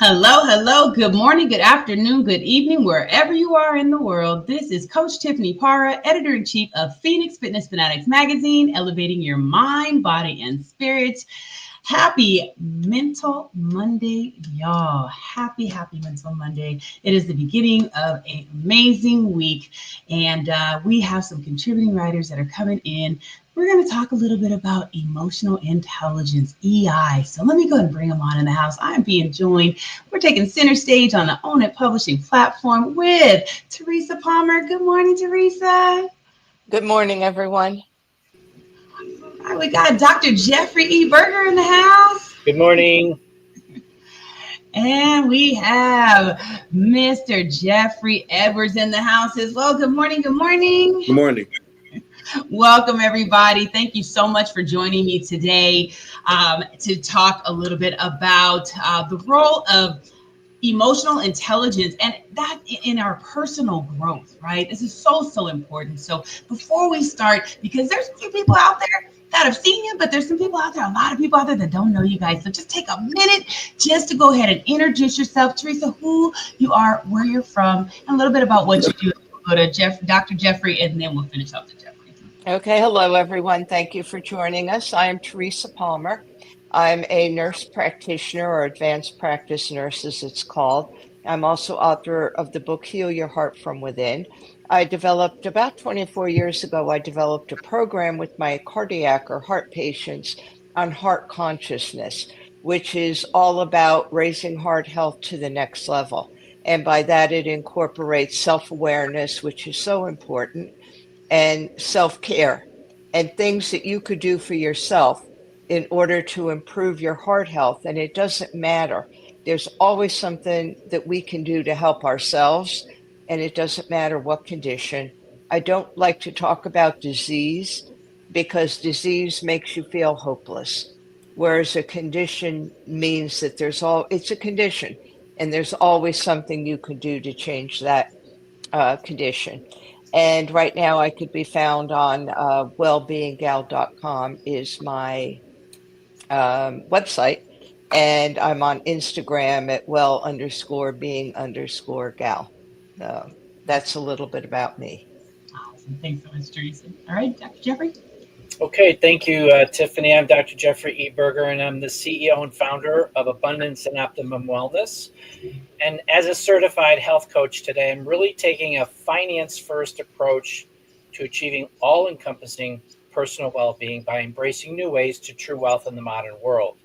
Hello, hello. Good morning, good afternoon, good evening, wherever you are in the world. This is Coach Tiffany Parra, editor-in-chief of Phoenix Fitness Fanatics magazine, elevating your mind, body, and spirit. Happy Mental Monday, y'all. Happy Mental Monday. It is the beginning of an amazing week, and we have some contributing writers that are coming in. We're going to talk a little bit about emotional intelligence, EI. So let me go and bring them on in the house. I am being joined. We're taking center stage on the Own It Publishing platform with Teresa Palmer. Good morning, Teresa. Good morning, everyone. All right, we got Dr. Jeffrey E. Berger in the house. Good morning. And we have Mr. Jeffrey Edwards in the house as well. Good morning. Good morning. Good morning. Welcome, everybody. Thank you so much for joining me today to talk a little bit about the role of emotional intelligence and that in our personal growth, right? This is so important. So before we start, because there's a few people out there that have seen you, but there's some people out there, a lot of people out there that don't know you guys. So just take a minute just to go ahead and introduce yourself. Teresa, who you are, where you're from, and a little bit about what you do. We'll go to Dr. Jeffrey, and then we'll finish up with Jeffrey. Okay, hello, everyone. Thank you for joining us. I am Teresa Palmer. I'm a nurse practitioner, or advanced practice nurse as it's called. I'm also author of the book, Heal Your Heart from Within. About 24 years ago, I developed a program with my cardiac or heart patients on heart consciousness, which is all about raising heart health to the next level. And by that, it incorporates self-awareness, which is so important, and self-care, and things that you could do for yourself in order to improve your heart health. And it doesn't matter. There's always something that we can do to help ourselves, and it doesn't matter what condition. I don't like to talk about disease because disease makes you feel hopeless, whereas a condition means that it's a condition, and there's always something you can do to change that condition. And right now I could be found on wellbeinggal.com is my website. And I'm on Instagram at well_being_gal. That's a little bit about me. Awesome. Thanks so much, Teresa. All right, Dr. Jeffrey. Okay, thank you, Tiffany. I'm Dr. Jeffrey E. Berger, and I'm the CEO and founder of Abundance and Optimum Wellness. And as a certified health coach today, I'm really taking a finance-first approach to achieving all-encompassing personal well-being by embracing new ways to true wealth in the modern world.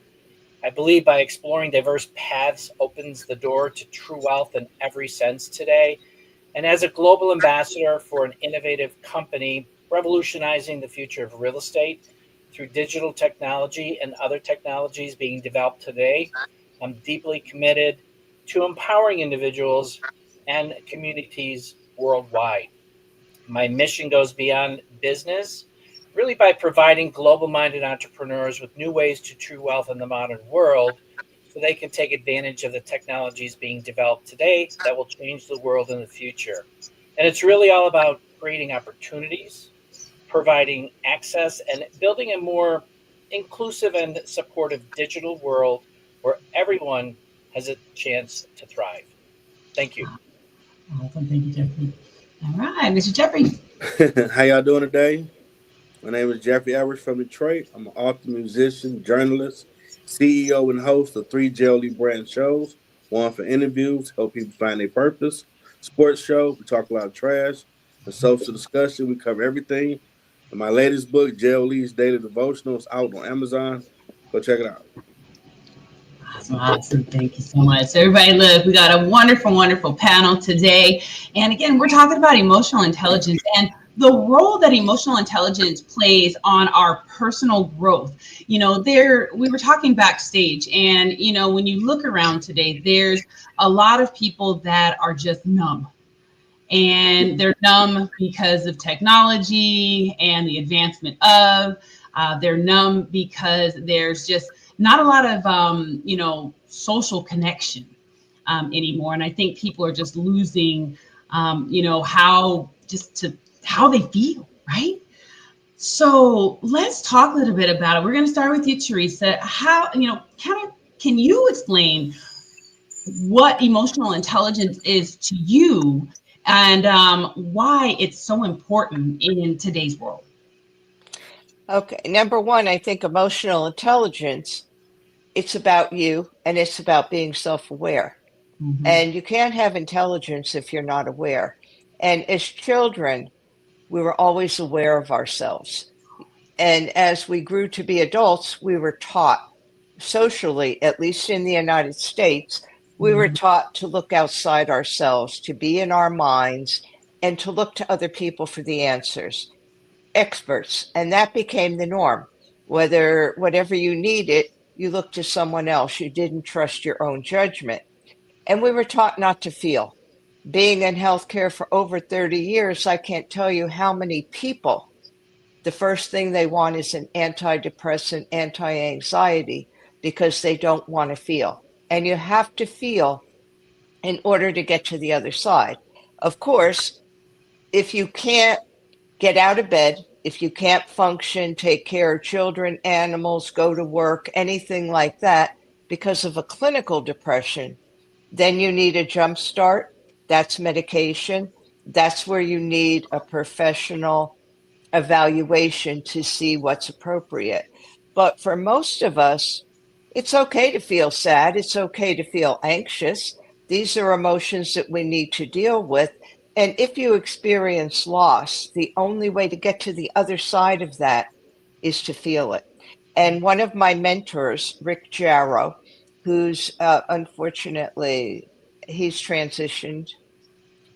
I believe by exploring diverse paths opens the door to true wealth in every sense today. And as a global ambassador for an innovative company revolutionizing the future of real estate through digital technology and other technologies being developed today, I'm deeply committed to empowering individuals and communities worldwide. My mission goes beyond business, really by providing global-minded entrepreneurs with new ways to true wealth in the modern world so they can take advantage of the technologies being developed today that will change the world in the future. And it's really all about creating opportunities, providing access, and building a more inclusive and supportive digital world where everyone has a chance to thrive. Thank you. Awesome. Thank you, Jeffrey. All right, Mr. Jeffrey. How y'all doing today? My name is Jeffrey Edwards from Detroit. I'm an author, musician, journalist, CEO, and host of 3 Jelly brand shows. One for interviews, help people find their purpose. Sports show, we talk a lot of trash. And social discussion, we cover everything. And my latest book, Jail Lee's Daily Devotional, is out on Amazon. Go check it out. Awesome. Thank you so much. So everybody, look, we got a wonderful panel today. And again, we're talking about emotional intelligence and the role that emotional intelligence plays on our personal growth. We were talking backstage, and, when you look around today, there's a lot of people that are just numb. And they're numb because of technology and the advancement of, they're numb because there's just not a lot of, social connection anymore. And I think people are just losing, how they feel, right? So let's talk a little bit about it. We're going to start with you, Teresa. Can you explain what emotional intelligence is to you and why it's so important in today's world. Okay, number one, I think emotional intelligence, it's about you and it's about being self-aware. Mm-hmm. And you can't have intelligence if you're not aware. And as children, we were always aware of ourselves. And as we grew to be adults, we were taught socially, at least in the United States, we were taught to look outside ourselves, to be in our minds, and to look to other people for the answers, experts. And that became the norm. Whatever you needed, you looked to someone else. You didn't trust your own judgment. And we were taught not to feel. Being in healthcare for over 30 years, I can't tell you how many people, the first thing they want is an antidepressant, anti-anxiety, because they don't want to feel. And you have to feel in order to get to the other side. Of course, if you can't get out of bed, if you can't function, take care of children, animals, go to work, anything like that, because of a clinical depression, then you need a jump start. That's medication. That's where you need a professional evaluation to see what's appropriate. But for most of us, it's okay to feel sad. It's okay to feel anxious. These are emotions that we need to deal with. And if you experience loss, the only way to get to the other side of that is to feel it. And one of my mentors, Rick Jarrow, who's unfortunately, he's transitioned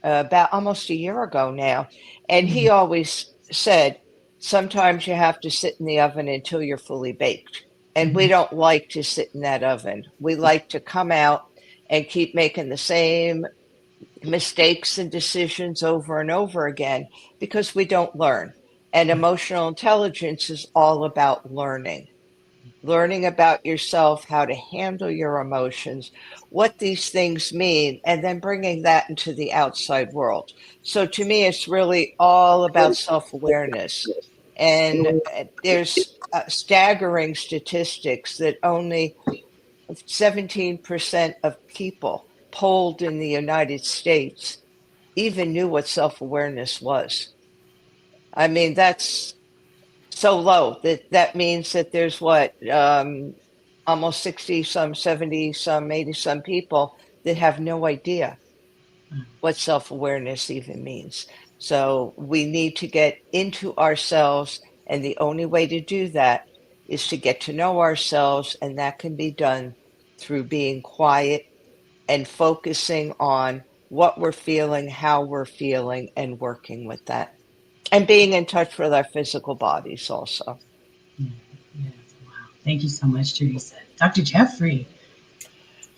about almost a year ago now. And he always said, sometimes you have to sit in the oven until you're fully baked. And we don't like to sit in that oven. We like to come out and keep making the same mistakes and decisions over and over again because we don't learn. And emotional intelligence is all about learning about yourself, how to handle your emotions, what these things mean, and then bringing that into the outside world. So to me, it's really all about self-awareness. And there's staggering statistics that only 17% of people polled in the United States even knew what self-awareness was. I mean, that's so low that means that there's almost 60 some, 70 some, 80 some people that have no idea what self-awareness even means. So we need to get into ourselves, and the only way to do that is to get to know ourselves, and that can be done through being quiet and focusing on what we're feeling, how we're feeling, and working with that. And being in touch with our physical bodies also. Yes, wow. Thank you so much, Teresa. Dr. Jeffrey.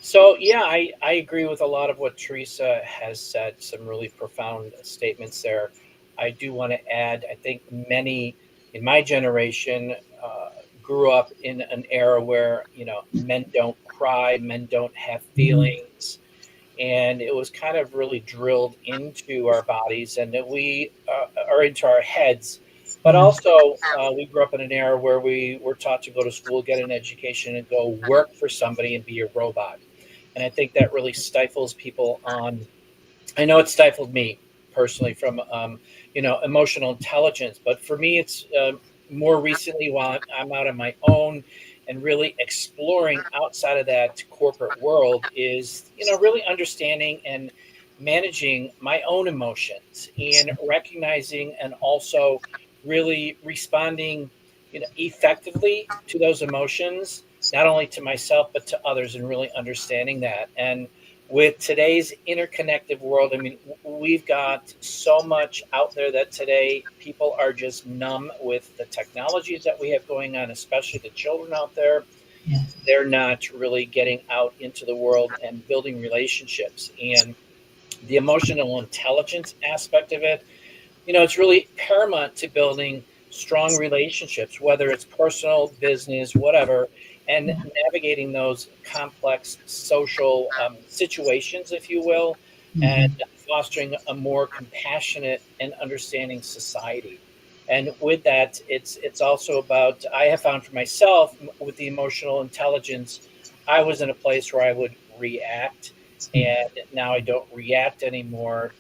So, yeah, I agree with a lot of what Teresa has said, some really profound statements there. I do want to add, I think many in my generation grew up in an era where, men don't cry, men don't have feelings. And it was kind of really drilled into our bodies and that we are into our heads. But also, we grew up in an era where we were taught to go to school, get an education, and go work for somebody and be a robot. And I think that really stifles people on. I know it stifled me personally from emotional intelligence, but for me, it's more recently while I'm out on my own and really exploring outside of that corporate world is really understanding and managing my own emotions and recognizing and also really responding effectively to those emotions, not only to myself but to others, and really understanding that. And with today's interconnected world, I mean, we've got so much out there that today people are just numb with the technologies that we have going on, especially the children out there. Yes. They're not really getting out into the world and building relationships. And the emotional intelligence aspect of it, it's really paramount to building strong relationships, whether it's personal, business, whatever, and navigating those complex social situations, if you will, and fostering a more compassionate and understanding society. And with that, it's also about, I have found for myself with the emotional intelligence, I was in a place where I would react and now I don't react anymore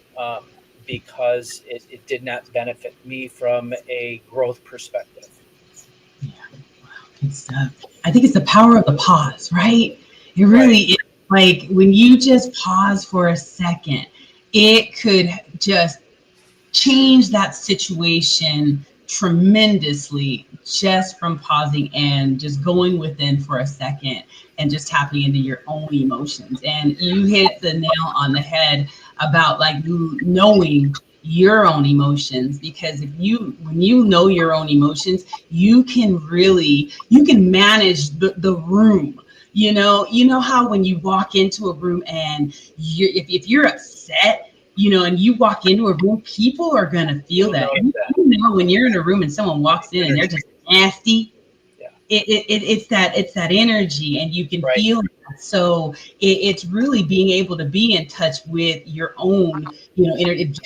because it did not benefit me from a growth perspective. Yeah, wow, good stuff. I think it's the power of the pause, right? It really Right. is. Like when you just pause for a second, it could just change that situation tremendously just from pausing and just going within for a second and just tapping into your own emotions. And you hit the nail on the head about like knowing your own emotions, because if you when you know your own emotions, you can manage the room. You know how when you walk into a room and if you're upset, and you walk into a room, people are gonna feel You'll that. notice You that. know, when you're in a room and someone walks in and they're just nasty, Yeah. it's that energy, and you can Right. feel that. So it's really being able to be in touch with your own,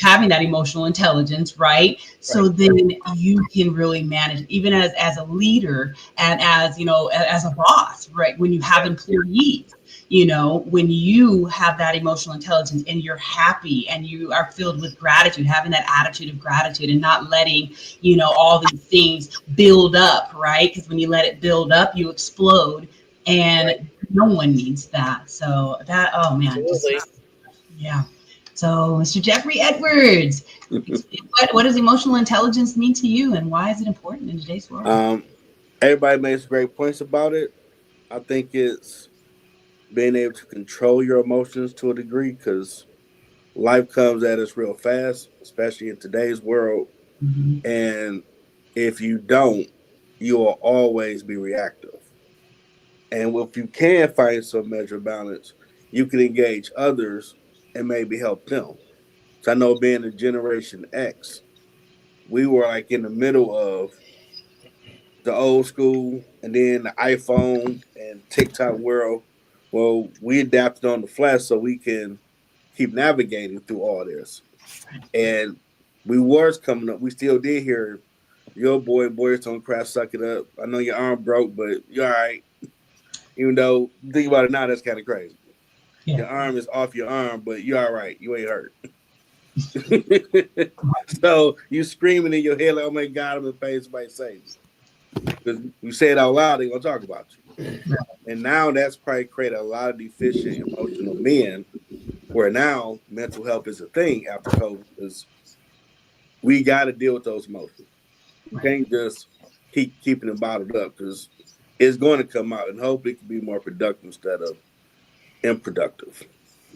having that emotional intelligence, right? So Right. then you can really manage, even as a leader and as as a boss, right? When you have employees, when you have that emotional intelligence and you're happy and you are filled with gratitude, having that attitude of gratitude and not letting, all these things build up, right? Because when you let it build up, you explode, and Right. no one needs that. So that, oh man, just, Absolutely. yeah. So, Mr. Jeffrey Edwards, what does emotional intelligence mean to you, and why is it important in today's world? Everybody makes great points about it. I think it's being able to control your emotions to a degree, because life comes at us real fast, especially in today's world. Mhm. And if you don't, you will always be reactive. And if you can find some measure of balance, you can engage others and maybe help them. So I know being a Generation X, we were like in the middle of the old school and then the iPhone and TikTok world. Well, we adapted on the flash so we can keep navigating through all this. And we was coming up. We still did hear your boys don't crash, suck it up. I know your arm broke, but you're all right. Even though think about it now, that's kind of crazy. Yeah. Your arm is off your arm, but you're all right. You ain't hurt. So you screaming in your head like, "Oh my God, I'm in pain! Somebody save me!" Because you say it out loud, they're gonna talk about you. And now that's probably created a lot of deficient emotional men, where now mental health is a thing after COVID, because we got to deal with those emotions. We Right. can't just keep keeping it bottled up, because it's going to come out, and hopefully it can be more productive instead of unproductive.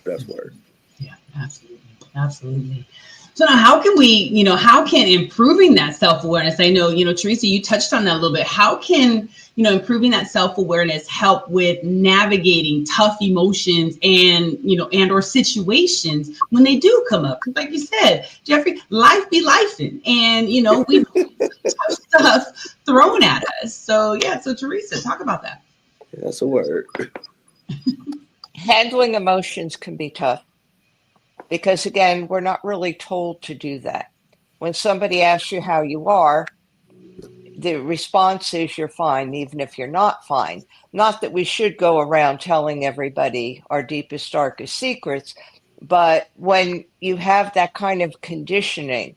Best word. Yeah, absolutely. Absolutely. So now how can improving that self-awareness, I know, Teresa, you touched on that a little bit. How can, improving that self-awareness help with navigating tough emotions and, and or situations when they do come up? Because like you said, Jeffrey, life be lifing, and, we tough stuff thrown at us. So yeah, so Teresa, talk about that. That's a word. Handling emotions can be tough because, again, we're not really told to do that. When somebody asks you how you are, the response is you're fine, even if you're not fine. Not that we should go around telling everybody our deepest, darkest secrets, but when you have that kind of conditioning,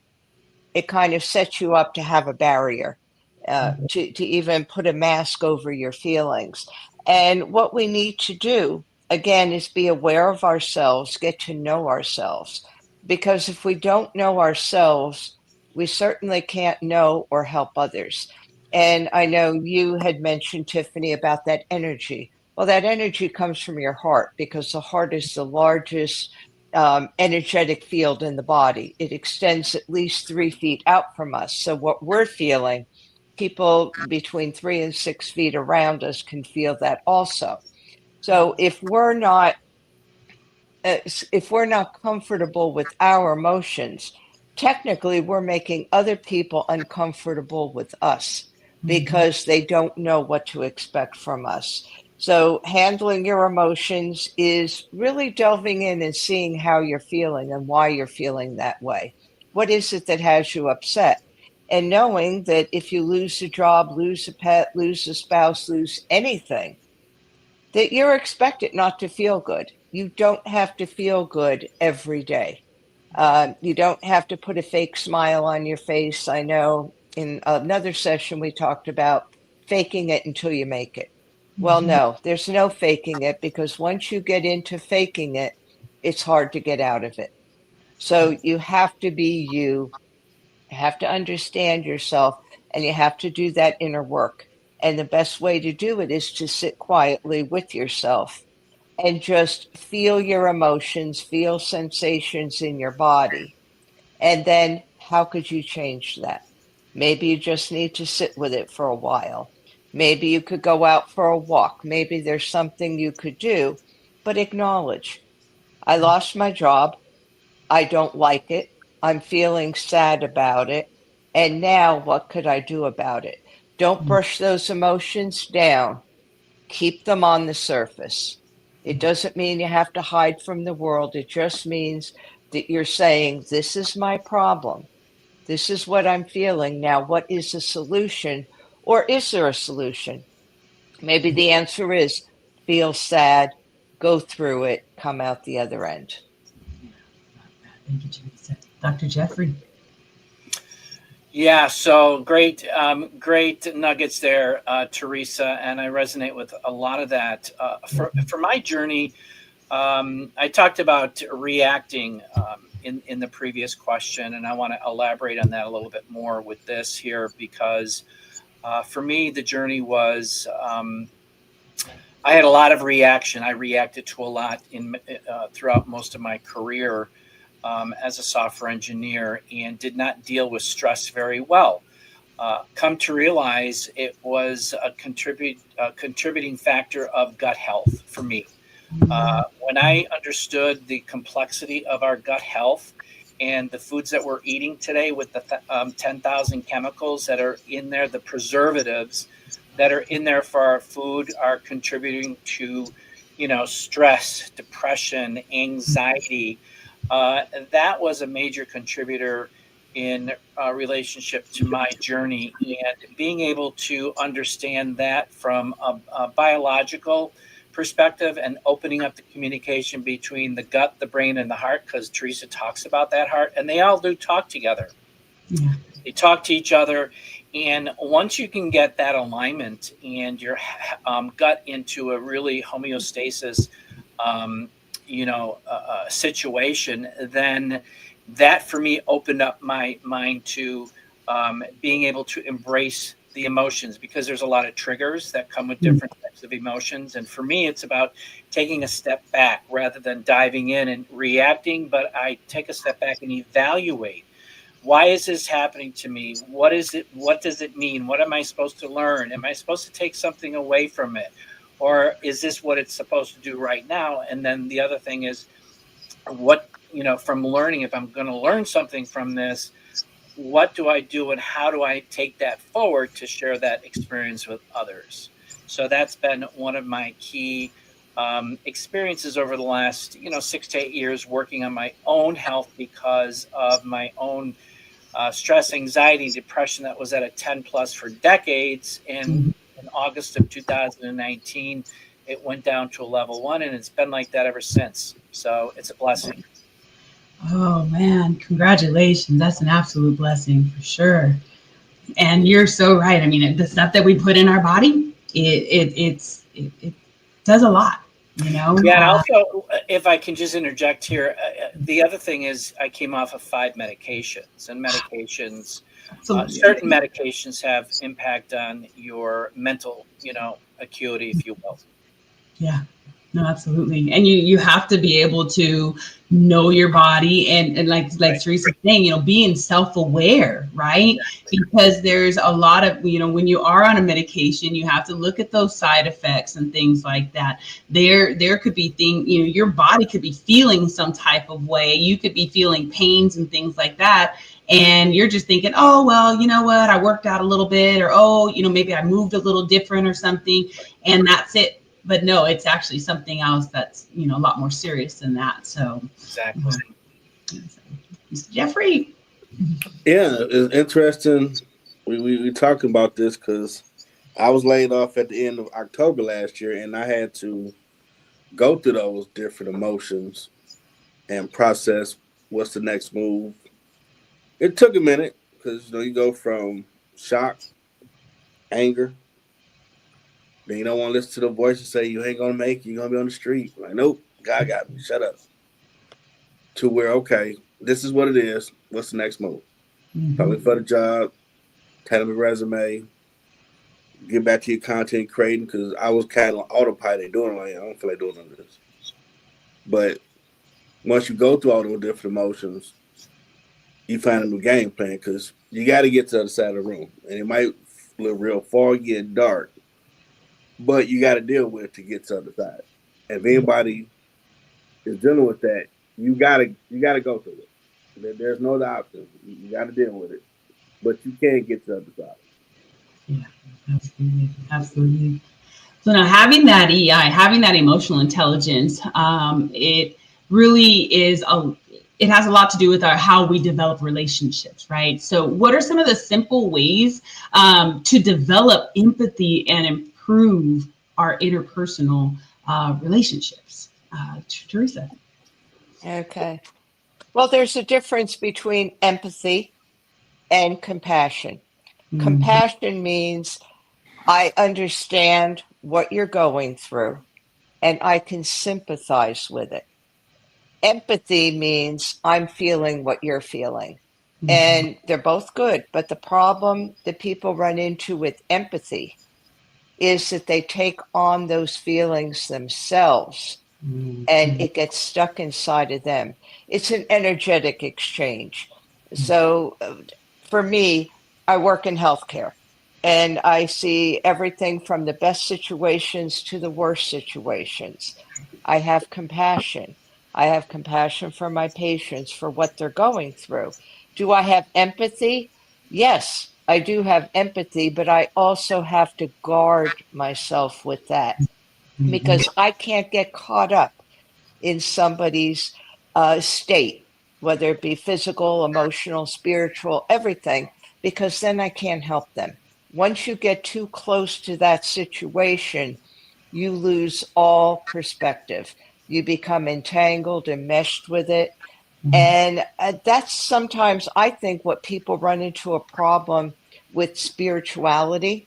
it kind of sets you up to have a barrier, to even put a mask over your feelings. And what we need to do, again, is be aware of ourselves, get to know ourselves. Because if we don't know ourselves, we certainly can't know or help others. And I know you had mentioned, Tiffany, about that energy. Well, that energy comes from your heart, because the heart is the largest energetic field in the body. It extends at least 3 feet out from us. So what we're feeling, people between 3 and 6 feet around us can feel that also. So if we're not comfortable with our emotions, technically we're making other people uncomfortable with us Mhm. because they don't know what to expect from us. So handling your emotions is really delving in and seeing how you're feeling and why you're feeling that way. What is it that has you upset? And knowing that if you lose a job, lose a pet, lose a spouse, lose anything, that you're expected not to feel good. you don't have to feel good every day. You don't have to put a fake smile on your face. I know in another session we talked about faking it until you make it. Well, no, there's no faking it, because once you get into faking it, it's hard to get out of it. So you have to be you, have to understand yourself, and you have to do that inner work. And the best way to do it is to sit quietly with yourself and just feel your emotions, feel sensations in your body. And then how could you change that? Maybe you just need to sit with it for a while. Maybe you could go out for a walk. Maybe there's something you could do, but acknowledge, I lost my job. I don't like it. I'm feeling sad about it. And now what could I do about it? Don't brush those emotions down. Keep them on the surface. It doesn't mean you have to hide from the world. It just means that you're saying, this is my problem. This is what I'm feeling. Now, what is the solution? Or is there a solution? Maybe the answer is feel sad, go through it, come out the other end. Thank you, Teresa. Dr. Jeffrey. Yeah, so great, great nuggets there, Teresa, and I resonate with a lot of that. For my journey, I talked about reacting in the previous question, and I want to elaborate on that a little bit more with this here, because for me, the journey was I had a lot of reaction. I reacted to a lot throughout most of my career as a software engineer, and did not deal with stress very well. Come to realize it was a contributing factor of gut health for me. When I understood the complexity of our gut health and the foods that we're eating today with the 10,000 chemicals that are in there, the preservatives that are in there for our food are contributing to, stress, depression, anxiety. That was a major contributor in relationship to my journey, and being able to understand that from a biological perspective and opening up the communication between the gut, the brain, and the heart, because Teresa talks about that heart, and they all do talk together. Yeah. They talk to each other, and once you can get that alignment and your gut into a really homeostasis situation, then that for me opened up my mind to being able to embrace the emotions, because there's a lot of triggers that come with different types of emotions. And for me, it's about taking a step back rather than diving in and reacting, but I take a step back and evaluate. Why is this happening to me? What is it? What does it mean? What am I supposed to learn? Am I supposed to take something away from it? Or is this what it's supposed to do right now? And then the other thing is from learning, if I'm going to learn something from this, what do I do and how do I take that forward to share that experience with others? So that's been one of my key experiences over the last, 6 to 8 years, working on my own health because of my own stress, anxiety, depression that was at a 10 plus for decades. And in August of 2019, it went down to a level 1, and it's been like that ever since. So it's a blessing. Oh man, congratulations. That's an absolute blessing for sure. And you're so right. I mean, the stuff that we put in our body, it does a lot, Yeah, and also, if I can just interject here, the other thing is I came off of 5 medications, and certain medications have impact on your mental, acuity, if you will. Yeah, no, absolutely. And you have to be able to know your body and like Right. Teresa's saying, being self-aware, right? Because there's a lot of, when you are on a medication, you have to look at those side effects and things like that. There could be things, your body could be feeling some type of way. You could be feeling pains and things like that. And you're just thinking, oh, well, you know what? I worked out a little bit, or, oh, maybe I moved a little different or something. And that's it. But no, it's actually something else that's, a lot more serious than that. So exactly. Mr. Jeffrey. Yeah, it's interesting. We talking about this because I was laid off at the end of October last year, and I had to go through those different emotions and process what's the next move. It took a minute because you go from shock, anger, then you don't want to listen to the voice and say you ain't gonna make it, you're gonna be on the street. Like, nope, God got me, shut up. To where, okay, this is what it is. What's the next move? Apply for the job, tell them a resume, get back to your content creating because I was kind of on autopilot doing like I don't feel like doing none of this. But once you go through all those different emotions, you find a new game plan because you got to get to the other side of the room, and it might look real foggy and dark, but you got to deal with it to get to the other side. If anybody is dealing with that, you gotta go through it. There's no other option. You got to deal with it, but you can't get to the other side. Yeah, absolutely, absolutely. So now having that EI, having that emotional intelligence, it really is it has a lot to do with how we develop relationships, right? So what are some of the simple ways to develop empathy and improve our interpersonal relationships? Teresa. Okay. Well, there's a difference between empathy and compassion. Mm-hmm. Compassion means I understand what you're going through and I can sympathize with it. Empathy means I'm feeling what you're feeling. And they're both good. But the problem that people run into with empathy is that they take on those feelings themselves and it gets stuck inside of them. It's an energetic exchange. So for me, I work in healthcare and I see everything from the best situations to the worst situations. I have compassion. I have compassion for my patients for what they're going through. Do I have empathy? Yes, I do have empathy, but I also have to guard myself with that because I can't get caught up in somebody's state, whether it be physical, emotional, spiritual, everything, because then I can't help them. Once you get too close to that situation, you lose all perspective. You become entangled and meshed with it. And that's sometimes, I think, what people run into a problem with spirituality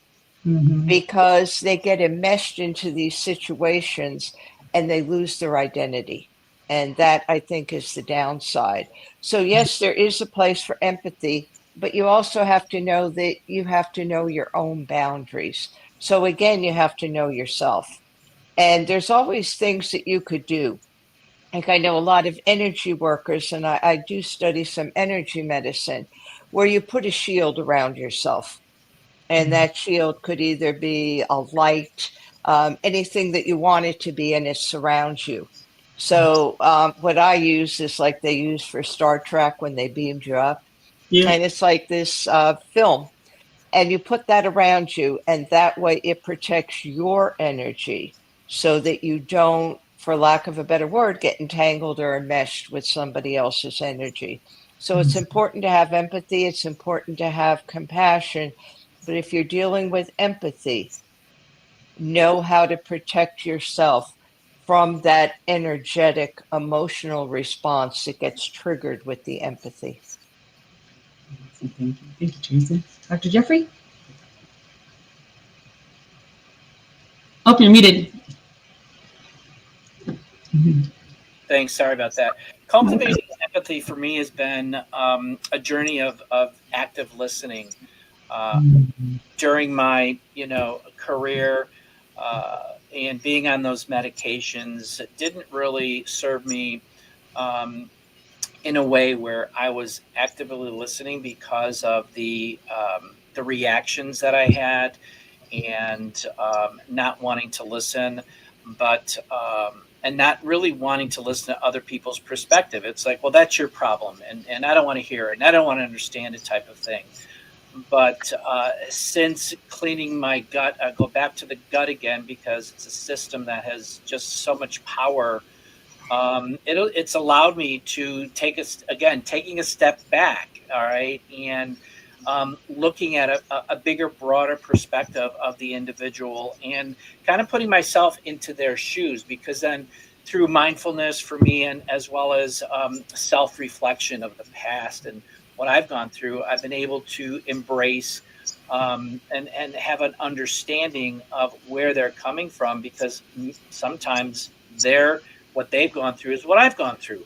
because they get enmeshed into these situations and they lose their identity. And that, I think, is the downside. So, yes, there is a place for empathy, but you also have to know that you have to know your own boundaries. So, again, you have to know yourself. And there's always things that you could do. Like I know a lot of energy workers, and I do study some energy medicine, where you put a shield around yourself and that shield could either be a light, anything that you want it to be, and it surrounds you. So what I use is like they use for Star Trek when they beamed you up, Yeah. and it's like this film, and you put that around you, and that way it protects your energy so that you don't, for lack of a better word, get entangled or enmeshed with somebody else's energy. So it's important to have empathy, it's important to have compassion, but if you're dealing with empathy, know how to protect yourself from that energetic emotional response that gets triggered with the empathy. Thank you. Thank you, Teresa. Dr. Jeffrey? Oh, you're muted. Thanks. Sorry about that. Cultivating empathy for me has been a journey of active listening. During my career and being on those medications, it didn't really serve me in a way where I was actively listening because of the reactions that I had and not wanting to listen, but and not really wanting to listen to other people's perspective. It's like, well, that's your problem, and I don't want to hear it, and I don't want to understand it, type of thing. But since cleaning my gut, I go back to the gut again because it's a system that has just so much power. It's allowed me to taking a step back. All right. And looking at a bigger, broader perspective of the individual and kind of putting myself into their shoes, because then through mindfulness for me, and as well as self-reflection of the past and what I've gone through, I've been able to embrace and have an understanding of where they're coming from, because sometimes what they've gone through is what I've gone through.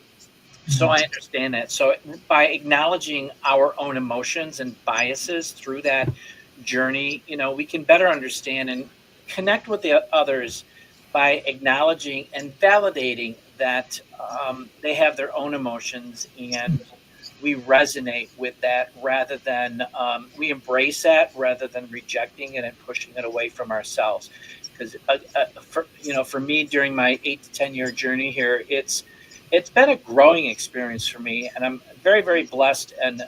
So I understand that. So by acknowledging our own emotions and biases through that journey, we can better understand and connect with the others by acknowledging and validating that they have their own emotions, and we resonate with that, rather than we embrace that rather than rejecting it and pushing it away from ourselves. Because for me, during my 8 to 10 year journey here, it's been a growing experience for me, and I'm very, very blessed and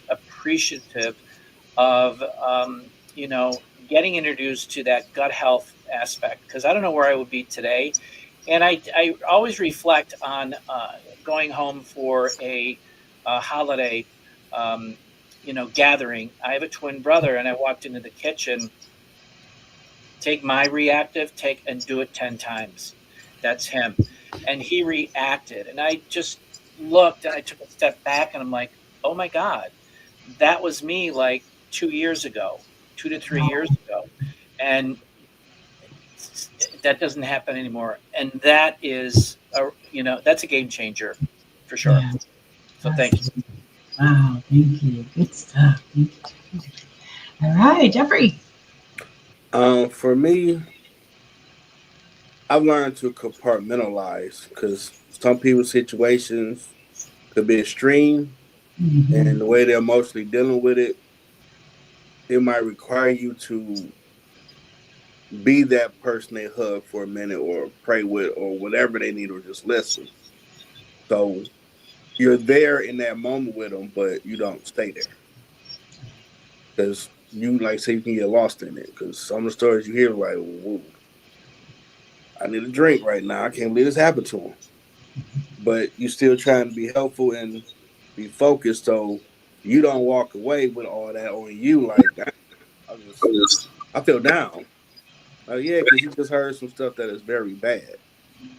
appreciative of getting introduced to that gut health aspect, because I don't know where I would be today. And I always reflect on going home for a holiday gathering. I have a twin brother, and I walked into the kitchen, take my reactive, and do it 10 times. That's him. And he reacted. And I just looked, and I took a step back, and I'm like, oh my God, that was me like 2 years ago, 2 to 3 years ago. And that doesn't happen anymore. And that is, that's a game changer for sure. Yeah. So thank you. Wow, thank you. Good stuff. Thank you. All right, Jeffrey. For me, I've learned to compartmentalize, because some people's situations could be extreme, and the way they're emotionally dealing with it, it might require you to be that person they hug for a minute, or pray with, or whatever they need, or just listen. So you're there in that moment with them, but you don't stay there, because you, like, say, you can get lost in it. Because some of the stories you hear, like, whoa, I need a drink right now. I can't believe this happened to him. But you're still trying to be helpful and be focused, so you don't walk away with all that on you. Like, I feel down. Yeah, because you just heard some stuff that is very bad,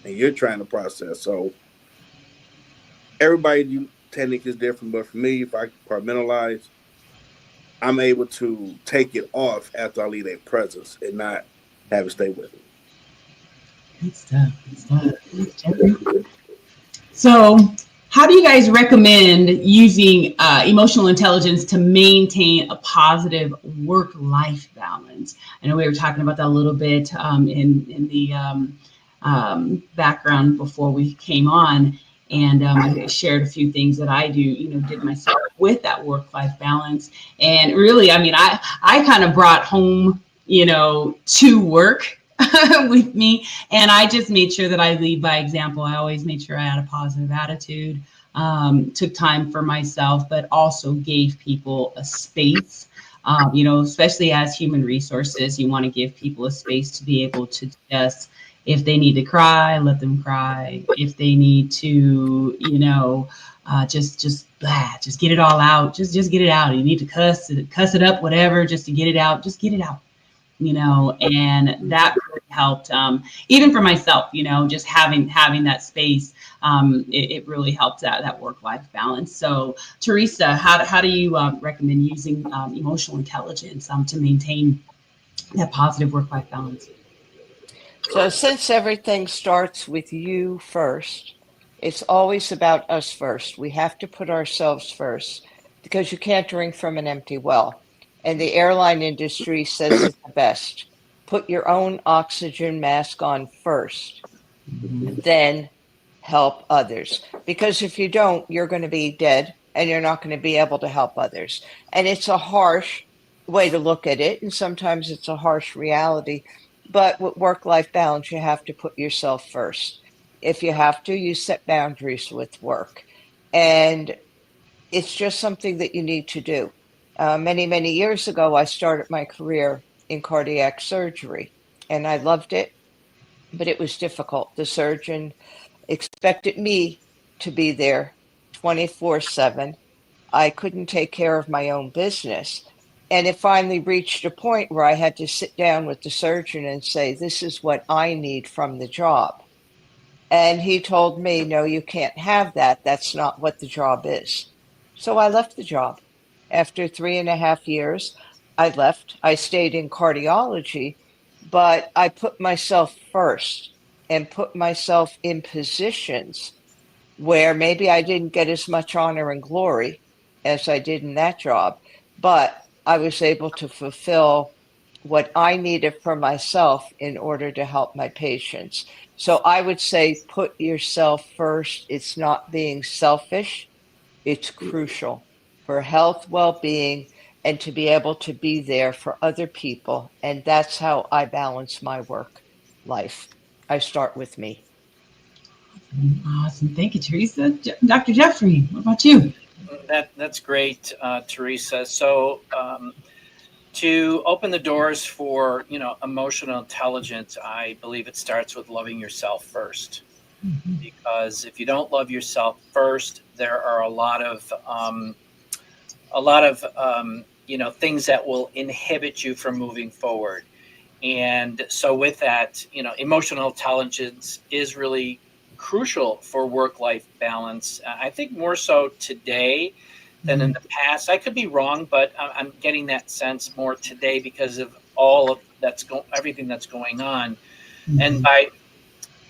and you're trying to process. So everybody technique is different, but for me, if I compartmentalize, I'm able to take it off after I leave their presence and not have it stay with me. Good stuff. Good stuff. Thanks, Jeffrey. So, how do you guys recommend using emotional intelligence to maintain a positive work-life balance? I know we were talking about that a little bit in the background before we came on, and I shared a few things that I did myself with that work-life balance. And really, I mean, I kind of brought home, to work with me, and I just made sure that I lead by example. I always made sure I had a positive attitude, took time for myself, but also gave people a space. Especially as human resources, you want to give people a space to be able to just, if they need to cry, let them cry. If they need to, just get it all out. Just get it out. You need to cuss it up, whatever, just to get it out. Just get it out. And that really helped, even for myself, just having that space, it really helped that work-life balance. So Teresa, how do you recommend using emotional intelligence to maintain that positive work-life balance? So since everything starts with you first, it's always about us first. We have to put ourselves first, because you can't drink from an empty well. And the airline industry says it the best. Put your own oxygen mask on first, then help others. Because if you don't, you're going to be dead, and you're not going to be able to help others. And it's a harsh way to look at it, and sometimes it's a harsh reality. But with work-life balance, you have to put yourself first. If you have to, you set boundaries with work. And it's just something that you need to do. Many, many years ago, I started my career in cardiac surgery, and I loved it, but it was difficult. The surgeon expected me to be there 24/7, I couldn't take care of my own business. And it finally reached a point where I had to sit down with the surgeon and say, this is what I need from the job. And he told me, no, you can't have that. That's not what the job is. So I left the job. After 3.5 years, I left. I stayed in cardiology, but I put myself first and put myself in positions where maybe I didn't get as much honor and glory as I did in that job, but I was able to fulfill what I needed for myself in order to help my patients. So I would say put yourself first. It's not being selfish, it's crucial for health, well being, and to be able to be there for other people. And that's how I balance my work life. I start with me. Awesome. Thank you, Teresa. Dr. Jeffrey, what about you? That's great, Teresa. So to open the doors for emotional intelligence, I believe it starts with loving yourself first. Mm-hmm. Because if you don't love yourself first, there are a lot of things that will inhibit you from moving forward. And so with that, emotional intelligence is really crucial for work-life balance. I think more so today than in the past. I could be wrong, but I'm getting that sense more today because of everything that's going on. Mm-hmm. And by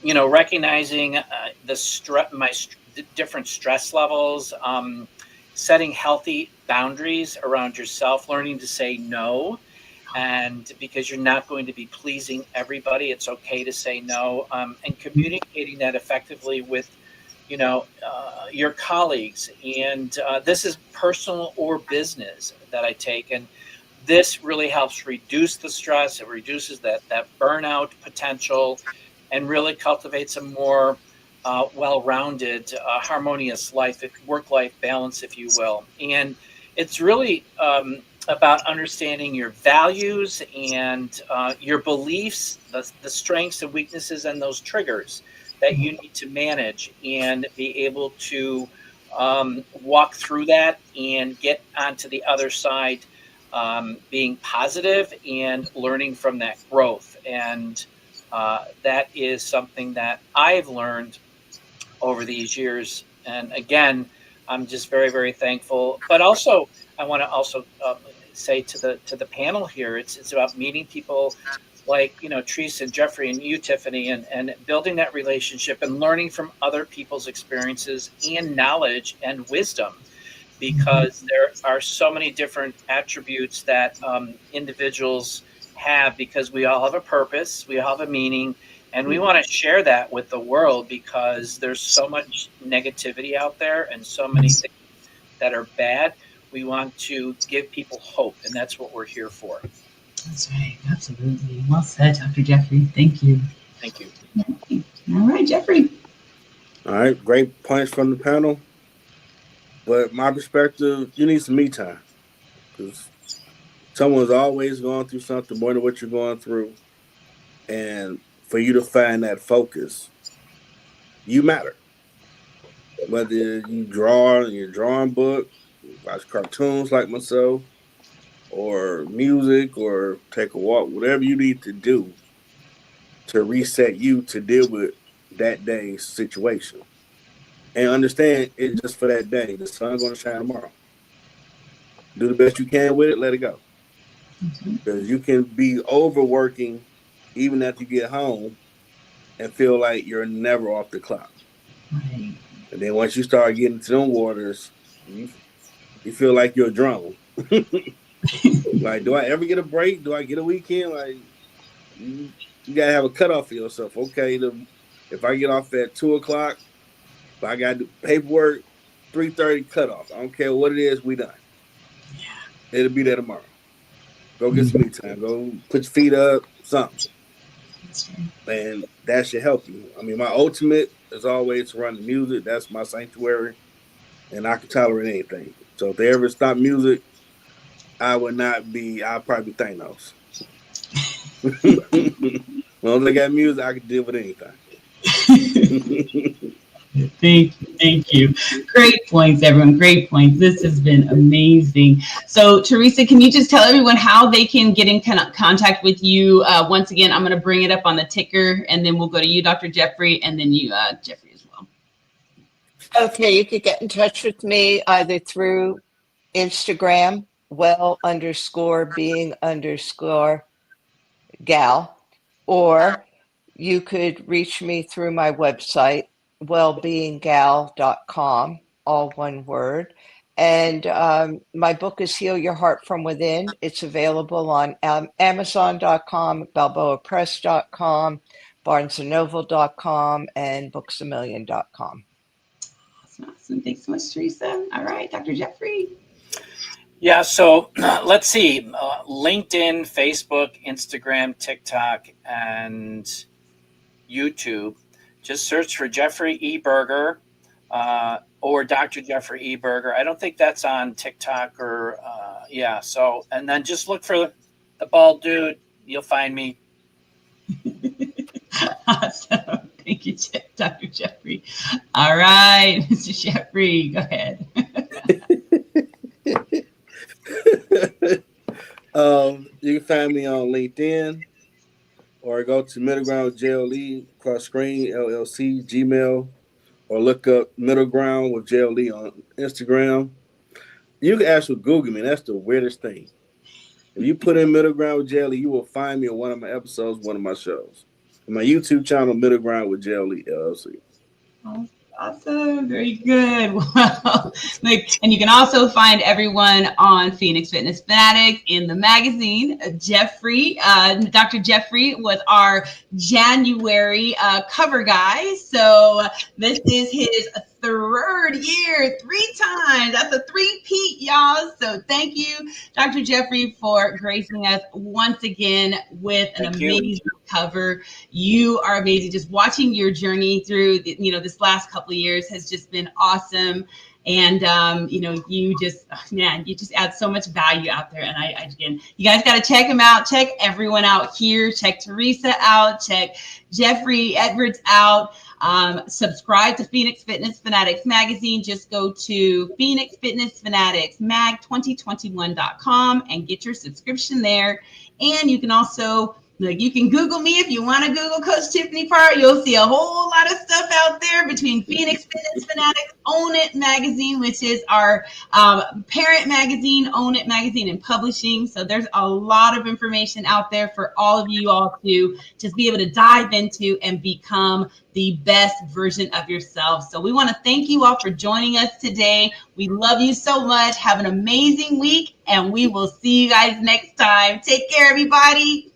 recognizing the different stress levels, setting healthy boundaries around yourself, learning to say no. And because you're not going to be pleasing everybody, it's okay to say no, and communicating that effectively with, your colleagues. And this is personal or business that I take. And this really helps reduce the stress. It reduces that burnout potential and really cultivates a more well-rounded, harmonious work-life balance, if you will. And it's really about understanding your values and your beliefs, the strengths and weaknesses and those triggers that you need to manage and be able to walk through that and get onto the other side, being positive and learning from that growth. And that is something that I've learned over these years. And again, I'm just very, very thankful. But also, I want to say to the panel here, it's about meeting people like Teresa and Jeffrey and you, Tiffany, and building that relationship and learning from other people's experiences and knowledge and wisdom, because there are so many different attributes that individuals have, because we all have a purpose, we all have a meaning, and we want to share that with the world, because there's so much negativity out there and so many things that are bad. We want to give people hope, and that's what we're here for. That's right. Absolutely. Well said, Dr. Jeffrey. Thank you. Thank you. Okay. All right, Jeffrey. All right. Great points from the panel. But my perspective, you need some me time, because someone's always going through something more than what you're going through. And for you to find that focus, you matter. Whether you draw in your drawing book, watch cartoons like myself, or music, or take a walk, whatever you need to do to reset you to deal with that day's situation. And understand it's just for that day. The sun's going to shine tomorrow. Do the best you can with it, let it go. Because you can be overworking even after you get home and feel like you're never off the clock. Right. And then once you start getting into them waters, you feel like you're a drone. Like, do I ever get a break? Do I get a weekend? Like, you gotta have a cutoff for yourself. Okay, if I get off at 2:00, if I got to do paperwork, 3:30 cutoff. I don't care what it is, we done. Yeah. It'll be there tomorrow. Go get some me time. Go put your feet up, something. And that should help you. I mean, my ultimate is always to run the music. That's my sanctuary. And I can tolerate anything. So if they ever stop music, I'll probably be Thanos. As long as I got music, I can deal with anything. Thank you. Great points, everyone. Great points. This has been amazing. So, Teresa, can you just tell everyone how they can get in contact with you? Once again, I'm going to bring it up on the ticker, and then we'll go to you, Dr. Jeffrey, and then you, Jeffrey, as well. Okay, you could get in touch with me either through Instagram, well_being_gal, or you could reach me through my website, wellbeinggal.com, all one word. And my book is Heal Your Heart from Within. It's available on Amazon.com, BalboaPress.com, BarnesandNoble.com, and BooksAMillion.com. Awesome. Thanks so much, Teresa. All right, Dr. Jeffrey. Yeah, so let's see. LinkedIn, Facebook, Instagram, TikTok, and YouTube. Just search for Jeffrey E. Berger or Dr. Jeffrey E. Berger. I don't think that's on TikTok or, So, and then just look for the bald dude. You'll find me. Awesome. Thank you, Dr. Jeffrey. All right, Mr. Jeffrey, go ahead. You can find me on LinkedIn or go to Middle Ground with JLE, cross screen, LLC, Gmail, or look up Middle Ground with JLE on Instagram. You can actually Google me. That's the weirdest thing. If you put in Middle Ground with JLE, you will find me on one of my episodes, one of my shows. On my YouTube channel, Middle Ground with JLE, LLC. Awesome. Very good. Well, and you can also find everyone on Phoenix Fitness Fanatics in the magazine. Jeffrey, Dr. Jeffrey was our January cover guy. So this is his third year, 3 times. That's a 3-peat, y'all. So thank you, Dr. Jeffrey, for gracing us once again with an amazing cover. You are amazing. Just watching your journey through, this last couple of years has just been awesome. And, you just add so much value out there. And again, you guys got to check him out. Check everyone out here. Check Teresa out. Check Jeffrey Edwards out. Subscribe to Phoenix Fitness Fanatics magazine. Just go to Phoenix Fitness Fanatics mag2021.com and get your subscription there. And you can also, you can Google me if you want to Google Coach Tiffany Parr. You'll see a whole lot of stuff out there between Phoenix Fitness Fanatics, Own It magazine, which is our parent magazine, Own It magazine and publishing. So there's a lot of information out there for all of you all to just be able to dive into and become the best version of yourself. So we want to thank you all for joining us today. We love you so much. Have an amazing week, and we will see you guys next time. Take care, everybody.